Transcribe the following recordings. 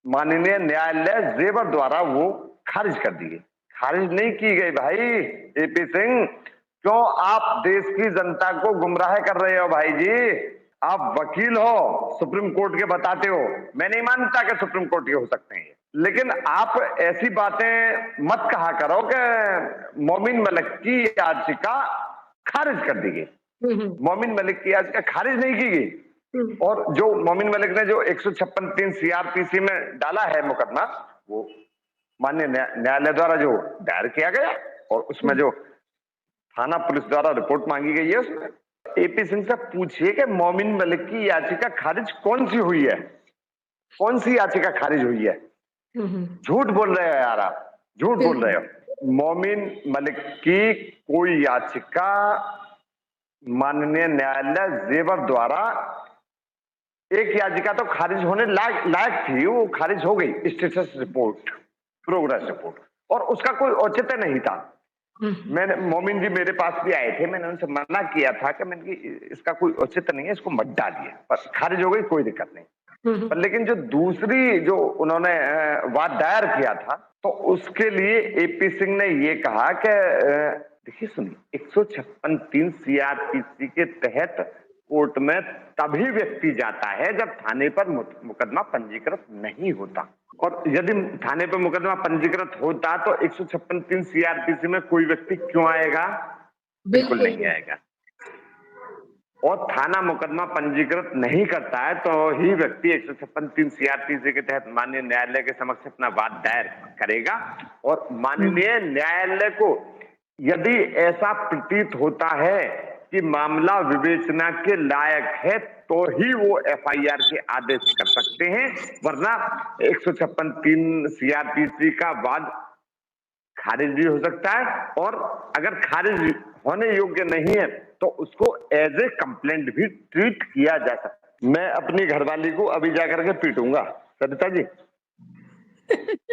माननीय न्यायालय जेवर द्वारा वो खारिज कर दी गई। खारिज नहीं की गई भाई एपी सिंह, क्यों आप देश की जनता को गुमराह कर रहे हो भाई जी? आप वकील हो, सुप्रीम कोर्ट के बताते हो, मैं नहीं मानता कि सुप्रीम कोर्ट के हो सकते हैं, लेकिन आप ऐसी बातें मत कहा करो कि मोमिन मलिक की याचिका खारिज कर दी गई। मोमिन मलिक की याचिका खारिज नहीं की गई, और जो मोमिन मलिक ने जो 156(3) सीआरपीसी में डाला है मुकदमा, वो माननीय न्यायालय द्वारा जो दायर किया गया, और उसमें जो थाना पुलिस द्वारा रिपोर्ट मांगी गई है, उसमें एपी सिंह से पूछिए कि मोमिन मलिक की याचिका खारिज कौन सी हुई है, कौन सी याचिका खारिज हुई है? झूठ बोल रहे हो यार, आप झूठ बोल रहे हो। मोमिन मलिक की कोई याचिका माननीय न्यायालय जेवर द्वारा, एक याचिका तो खारिज होने लायक थी, वो खारिज हो गई, स्टेटस रिपोर्ट, प्रोग्रेस रिपोर्ट, और उसका कोई औचित्य नहीं था। मैंने, मोमिन जी मेरे पास भी आए थे, मैंने उनसे मना किया था कि मैंने इसका कोई औचित्य नहीं है, इसको मत डालिए, बस खारिज हो गई, कोई दिक्कत नहीं। पर लेकिन जो दूसरी जो उन्होंने वाद दायर किया था, तो उसके लिए एपी सिंह ने ये कहा कि देखिए सुनिए, 156(3) सीआरपीसी के तहत कोर्ट में तभी व्यक्ति जाता है जब थाने पर मुकदमा पंजीकृत नहीं होता, और यदि थाने पर मुकदमा पंजीकृत होता तो 156(3) सीआरपीसी में कोई व्यक्ति क्यों आएगा? बिल्कुल नहीं आएगा। और थाना मुकदमा पंजीकृत नहीं करता है तो ही व्यक्ति 156(3) सीआरपीसी के तहत माननीय न्यायालय के समक्ष अपना वाद दायर करेगा, और माननीय न्यायालय को यदि ऐसा प्रतीत होता है कि मामला विवेचना के लायक है तो ही वो एफआईआर के आदेश कर सकते हैं, वरना 156(3) सीआरपीसी का वाद खारिज भी हो सकता है, और अगर खारिज होने योग्य नहीं है तो उसको एज ए कंप्लेंट भी ट्रीट किया जा सकता है। मैं अपनी घरवाली को अभी जाकर के पीटूंगा सरिता जी,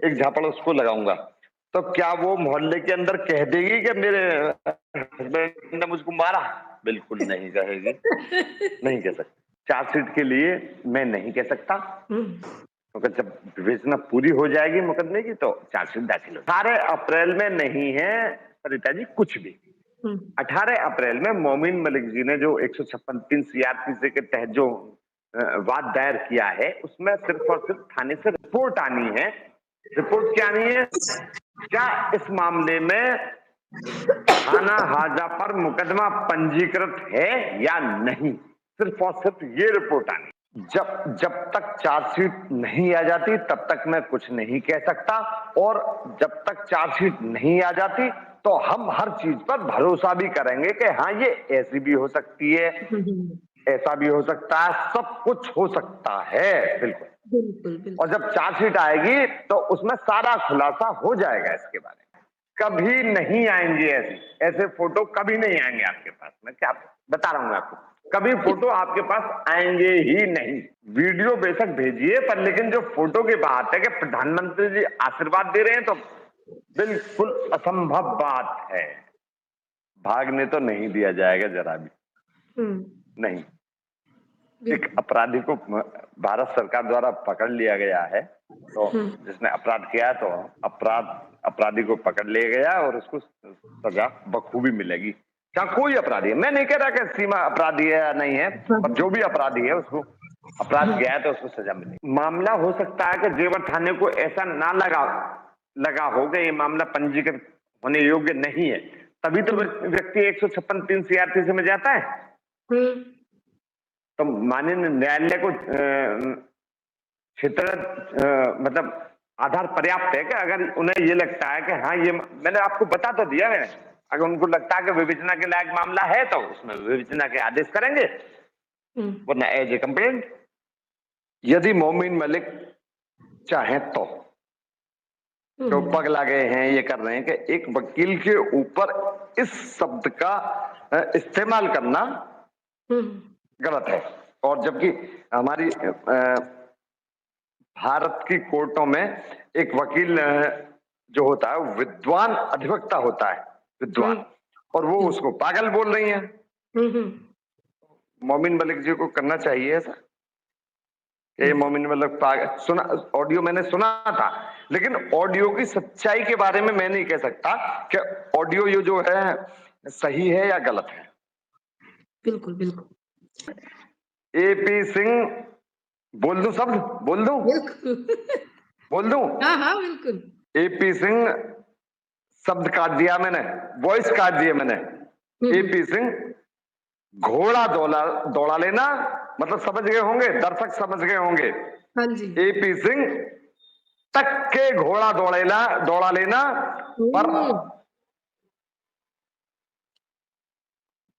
एक झापड़ उसको लगाऊंगा, तो क्या वो मोहल्ले के अंदर कह देगी कि मेरे हस्बैंड ने मुझको मारा? बिल्कुल नहीं कहेगी, नहीं कह सकती। चार्जशीट के लिए मैं नहीं कह सकता, क्योंकि जब विवेचना पूरी हो जाएगी मुकदमे की तो चार्जशीट दाखिल हो। 18 अप्रैल में नहीं है सरिता जी कुछ भी। 18 अप्रैल में मोमिन मलिक जी ने जो 156(3) सीआरपीसी के तहत जो वाद दायर किया है, उसमें सिर्फ और सिर्फ थाने से रिपोर्ट आनी है। रिपोर्ट क्या आनी है? क्या इस मामले में थाना हाजा पर मुकदमा पंजीकृत है या नहीं, सिर्फ और सिर्फ ये रिपोर्ट आनी। जब तक चार्जशीट नहीं आ जाती तब तक मैं कुछ नहीं कह सकता, और जब तक चार्जशीट नहीं आ जाती तो हम हर चीज पर भरोसा भी करेंगे कि हाँ ये ऐसी भी हो सकती है, ऐसा भी हो सकता है, सब कुछ हो सकता है, बिल्कुल बिल्कुल। और जब चार्जशीट आएगी तो उसमें सारा खुलासा हो जाएगा इसके बारे में। कभी नहीं आएंगे ऐसे फोटो कभी नहीं आएंगे आपके पास, मैं क्या बता रहा हूं आपको, कभी फोटो आपके पास आएंगे ही नहीं। वीडियो बेशक भेजिए, पर लेकिन जो फोटो की बात है कि प्रधानमंत्री जी आशीर्वाद दे रहे हैं, तो बिल्कुल असंभव बात है, भागने तो नहीं दिया जाएगा जरा भी नहीं। एक अपराधी को भारत सरकार द्वारा पकड़ लिया गया है, तो जिसने अपराध किया तो अपराधी को पकड़ लिया गया और उसको सजा बखूबी मिलेगी, चाहे कोई अपराधी है। मैं नहीं कह रहा कि सीमा अपराधी है या नहीं है, पर जो भी अपराधी है उसको अपराध किया है तो उसको सजा मिलेगी। मामला हो सकता है कि जेवर थाने को ऐसा ना लगा हो कि ये मामला पंजीकृत होने योग्य नहीं है, तभी तो व्यक्ति 156(3) सीआरपीसी में जाता है। तो माननीय न्यायालय को क्षेत्र मतलब आधार पर्याप्त है कि अगर उन्हें ये लगता है कि हाँ ये, मैंने आपको बता तो दिया मैंने, अगर उनको लगता है कि विवेचना के लायक मामला है तो उसमें विवेचना के आदेश करेंगे, वरना एज ए कंप्लेंट, यदि मोमिन मलिक चाहे तो पगला गए हैं, ये कर रहे हैं कि एक वकील के ऊपर इस शब्द का इस्तेमाल करना गलत है। और जबकि हमारी भारत की कोर्टों में एक वकील जो होता है विद्वान अधिवक्ता होता है, विद्वान, और वो उसको पागल बोल रही हैं। मोमिन मलिक जी को करना चाहिए ऐसा? ये मोमिन मलिक सुना, ऑडियो मैंने सुना था, लेकिन ऑडियो की सच्चाई के बारे में मैं नहीं कह सकता कि ऑडियो ये जो है सही है या गलत है। बिल्कुल, बिल्कुल। एपी सिंह, बोल दूं शब्द, बोल दूं, बिल्कुल। बोल दूं? हाँ, हाँ, बिल्कुल। एपी सिंह शब्द काट दिया मैंने, वॉइस काट दिया मैंने। एपी सिंह घोड़ा दौड़ा लेना, मतलब समझ गए होंगे, दर्शक समझ गए होंगे। हाँ जी। एपी सिंह तक के घोड़ा दौड़ा लेना, पर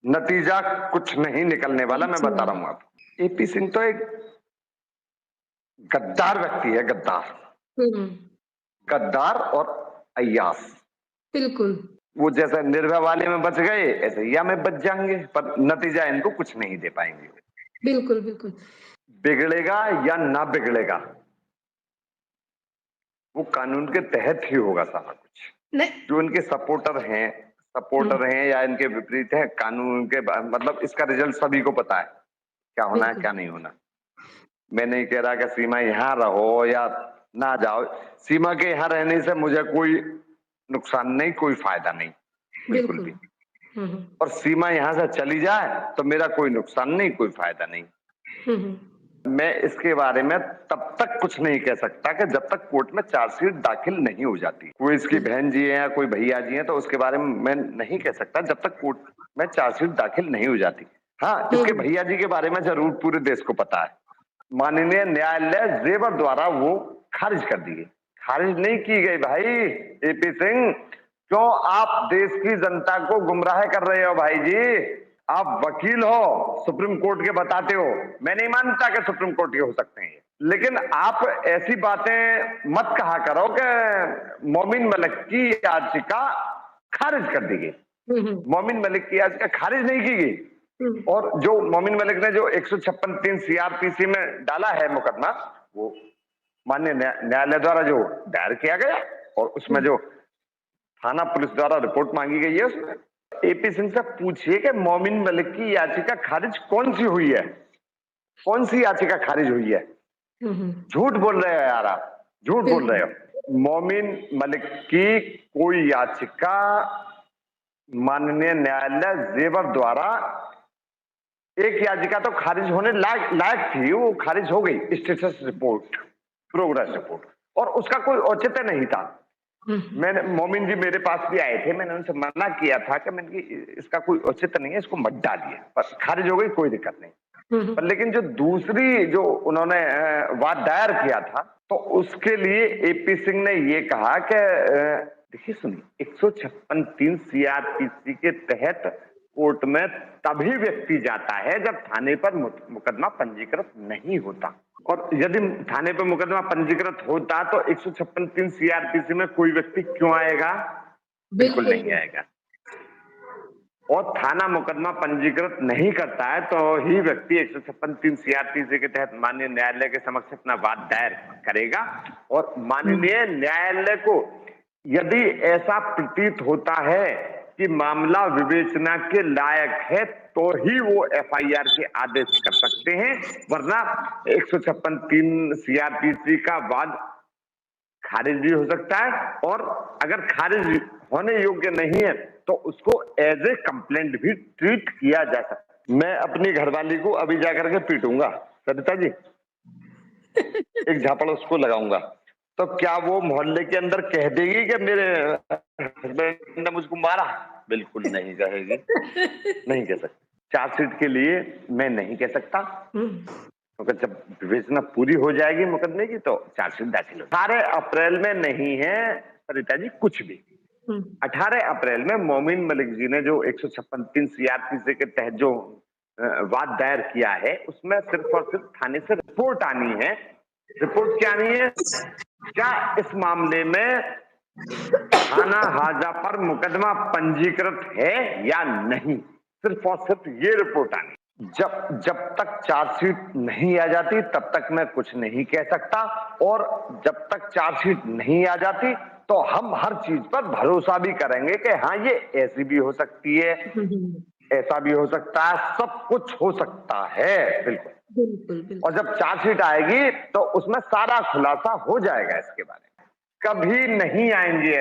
नतीजा कुछ नहीं निकलने वाला, मैं बता रहा हूं आपको। एपी सिंह तो एक गद्दार व्यक्ति है, गद्दार, गद्दार और अय्यास। बिल्कुल। वो जैसे निर्भया वाले में बच गए, ऐसे या में बच जाएंगे, पर नतीजा इनको कुछ नहीं दे पाएंगे। बिल्कुल, बिल्कुल। बिगड़ेगा या ना बिगड़ेगा, वो कानून के तहत ही होगा सारा कुछ। नहीं। जो इनके सपोर्टर हैं या इनके विपरीत है, कानून के मतलब इसका रिजल्ट सभी को पता है क्या होना है, क्या नहीं होना। मैं नहीं कह रहा कि सीमा यहाँ रहो या ना जाओ, सीमा के यहाँ रहने से मुझे कोई नुकसान नहीं, कोई फायदा नहीं, बिल्कुल भी। और सीमा यहाँ से चली जाए तो मेरा कोई नुकसान नहीं, कोई फायदा नहीं। मैं इसके बारे में तब तक कुछ नहीं कह सकता कि जब तक कोर्ट में चार्जशीट दाखिल नहीं हो जाती। कोई इसकी बहन जी है या कोई भैया जी है तो उसके बारे में मैं नहीं कह सकता जब तक कोर्ट में चार्जशीट दाखिल नहीं हो जाती। हाँ, इसके भैया जी के बारे में जरूर पूरे देश को पता है। माननीय न्यायालय जेवर द्वारा वो खारिज कर दी गई। खारिज नहीं की गई भाई। एपी सिंह, क्यों आप देश की जनता को गुमराह कर रहे हो भाई जी? आप वकील हो, सुप्रीम कोर्ट के बताते हो, मैं नहीं मानता कि सुप्रीम कोर्ट के हो सकते हैं, लेकिन आप ऐसी बातें मत कहा करो कि मोमिन मलिक की याचिका खारिज कर दी गई। मोमिन मलिक की याचिका खारिज नहीं की गई। और जो मोमिन मलिक ने जो 156(3) सीआरपीसी में डाला है मुकदमा, वो माननीय न्यायालय द्वारा जो दायर किया गया और उसमें जो थाना पुलिस द्वारा रिपोर्ट मांगी गई है, उसमें एपी सिंह से पूछिए कि मोमिन मलिक की याचिका खारिज कौन सी हुई है, कौन सी याचिका खारिज हुई है? झूठ बोल रहे हो यार आप, झूठ बोल रहे हो। मोमिन मलिक की कोई याचिका माननीय न्यायालय जेवर द्वारा, एक याचिका तो खारिज होने लायक थी, वो खारिज हो गई, स्टेटस रिपोर्ट, प्रोग्रेस रिपोर्ट, और उसका कोई औचित्य नहीं था। मैंने, मोमिन जी मेरे पास भी आए थे, मैंने उनसे मना किया था कि मैंने इसका कोई औचित्य नहीं है, इसको मत डालिए, बस खारिज हो गई, कोई दिक्कत नहीं। पर लेकिन जो दूसरी जो उन्होंने वाद दायर किया था, तो उसके लिए एपी सिंह ने ये कहा कि देखिए सुनिए, 156(3) सीआरपीसी के तहत कोर्ट में तभी व्यक्ति जाता है जब थाने पर मुकदमा पंजीकृत नहीं होता, और यदि थाने पर मुकदमा पंजीकृत होता तो 156(3) सीआरपीसी में कोई व्यक्ति क्यों आएगा? बिल्कुल नहीं आएगा। और थाना मुकदमा पंजीकृत नहीं करता है तो ही व्यक्ति 156(3) सीआरपीसी के तहत माननीय न्यायालय के समक्ष अपना वाद दायर करेगा, और माननीय न्यायालय को यदि ऐसा प्रतीत होता है कि मामला विवेचना के लायक है तो ही वो एफआईआर के आदेश कर सकते हैं, वरना 156(3) सीआरपीसी का वाद खारिज भी हो सकता है, और अगर खारिज होने योग्य नहीं है तो उसको एज ए कंप्लेंट भी ट्रीट किया जा सकता है। मैं अपनी घरवाली को अभी जाकर के पीटूंगा सरिता जी, एक झापड़ उसको लगाऊंगा, तो क्या वो मोहल्ले के अंदर कह देगी कि मेरे हस्बैंड ने मुझको मारा? बिल्कुल नहीं कहेगी, नहीं कह सकती। चार्जशीट के लिए मैं नहीं कह सकता, क्योंकि जब विवेचना पूरी हो जाएगी मुकदमे की तो चार्जशीट दाखिल हो। 18 अप्रैल में नहीं है सरिता जी कुछ भी। 18 अप्रैल में मोमिन मलिक जी ने जो 156(3) सीआरपीसी के तहत जो वाद दायर किया है, उसमें सिर्फ और सिर्फ थाने से रिपोर्ट आनी है। रिपोर्ट क्या आनी है? क्या इस मामले में थाना हाजा पर मुकदमा पंजीकृत है या नहीं, सिर्फ और सिर्फ ये रिपोर्ट आनी। जब तक चार्जशीट नहीं आ जाती तब तक मैं कुछ नहीं कह सकता, और जब तक चार्जशीट नहीं आ जाती तो हम हर चीज पर भरोसा भी करेंगे कि हाँ ये ऐसी भी हो सकती है, ऐसा भी हो सकता है, सब कुछ हो सकता है, बिल्कुल। बिल्कुल, और बिल्कुल। जब चार्जशीट आएगी तो उसमें सारा खुलासा हो जाएगा इसके बारे में। कभी नहीं आएंगे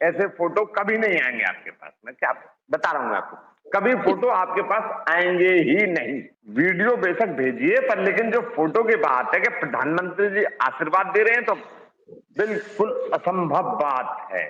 ऐसे फोटो कभी नहीं आएंगे आपके पास। मैं क्या बता रहा हूं आपको, कभी फोटो आपके पास आएंगे ही नहीं। वीडियो बेशक भेजिए, पर लेकिन जो फोटो की बात है कि प्रधानमंत्री जी आशीर्वाद दे रहे हैं, तो बिल्कुल असंभव बात है।